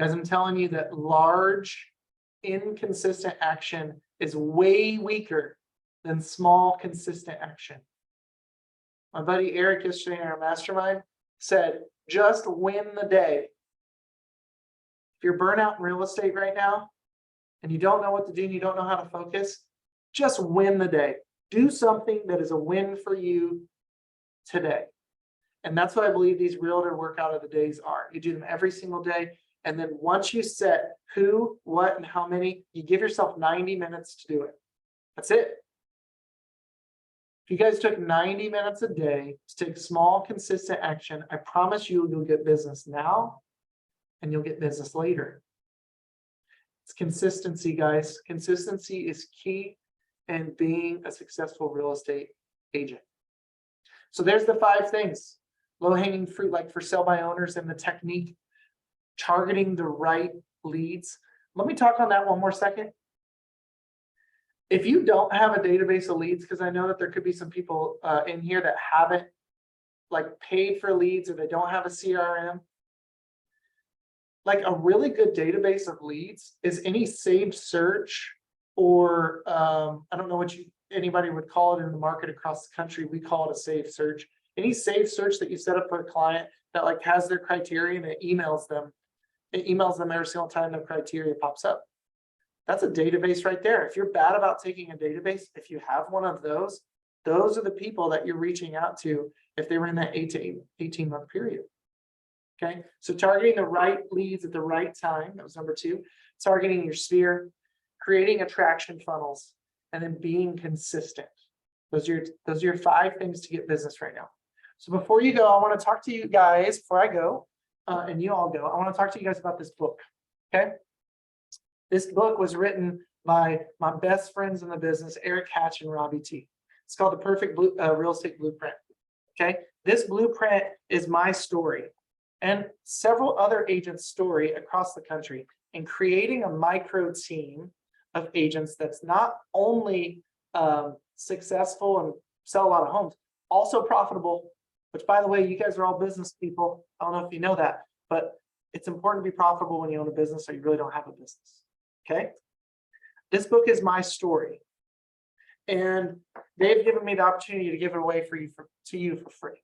Speaker 1: Guys, I'm telling you that large, inconsistent action is way weaker than small, consistent action. My buddy Eric yesterday in our mastermind said, just win the day. If you're burnt out in real estate right now and you don't know what to do and you don't know how to focus, just win the day. Do something that is a win for you today. And that's what I believe these realtor workout of the days are. You do them every single day. And then once you set who, what, and how many, you give yourself 90 minutes to do it. That's it. If you guys took 90 minutes a day to take small, consistent action, I promise you, you'll get business now and you'll get business later. It's consistency, guys. Consistency is key in being a successful real estate agent. So there's the 5 things. Low-hanging fruit, like for sell by owners, and the technique, targeting the right leads. Let me talk on that one more second. If you don't have a database of leads, because I know that there could be some people in here that haven't like paid for leads, or they don't have a CRM. Like a really good database of leads is any saved search, or I don't know what anybody would call it in the market across the country. We call it a saved search. Any saved search that you set up for a client that like has their criteria and it emails them every single time their criteria pops up. That's a database right there. If you're bad about taking a database, if you have one of those are the people that you're reaching out to if they were in that 8 to 18-month period. Okay, so targeting the right leads at the right time, that was number 2. Targeting your sphere, creating attraction funnels, and then being consistent. Those are your 5 things to get business right now. So before you go, I want to talk to you guys, before I go, and you all go, I want to talk to you guys about this book. Okay, this book was written by my best friends in the business, Eric Hatch and Robbie T. It's called The Perfect Real Estate Blueprint. Okay, this blueprint is my story and several other agents' story across the country in creating a micro team of agents that's not only successful and sell a lot of homes, also profitable, which, by the way, you guys are all business people. I don't know if you know that, but it's important to be profitable when you own a business or you really don't have a business. Okay, this book is my story, and they've given me the opportunity to give it away to you for free.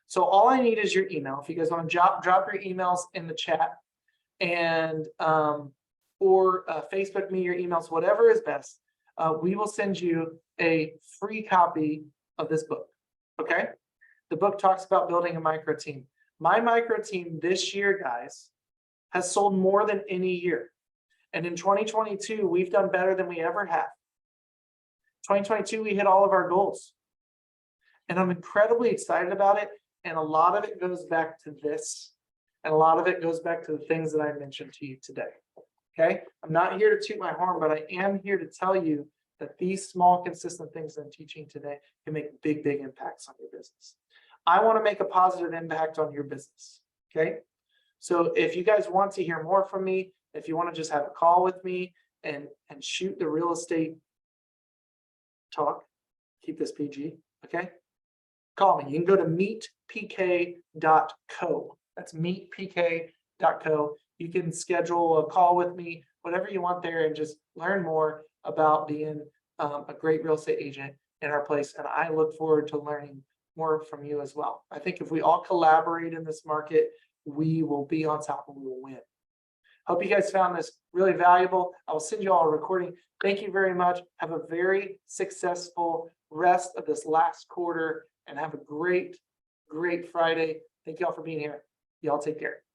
Speaker 1: So all I need is your email. If you guys want to drop your emails in the chat, and or Facebook me your emails, whatever is best. We will send you a free copy of this book. Okay, the book talks about building a micro team. My micro team this year, guys, has sold more than any year. And in 2022, we've done better than we ever have. 2022, we hit all of our goals. And I'm incredibly excited about it. And a lot of it goes back to this. And a lot of it goes back to the things that I mentioned to you today. Okay, I'm not here to toot my horn, but I am here to tell you that these small, consistent things I'm teaching today can make big, big impacts on your business. I want to make a positive impact on your business. Okay, so if you guys want to hear more from me, if you want to just have a call with me and shoot the real estate talk, keep this PG, okay? Call me. You can go to meetpk.co. That's meetpk.co. You can schedule a call with me, whatever you want there, and just learn more about being a great real estate agent in our place. And I look forward to learning more from you as well. I think if we all collaborate in this market, we will be on top and we will win. Hope you guys found this really valuable. I will send you all a recording. Thank you very much. Have a very successful rest of this last quarter and have a great, great Friday. Thank you all for being here. Y'all take care.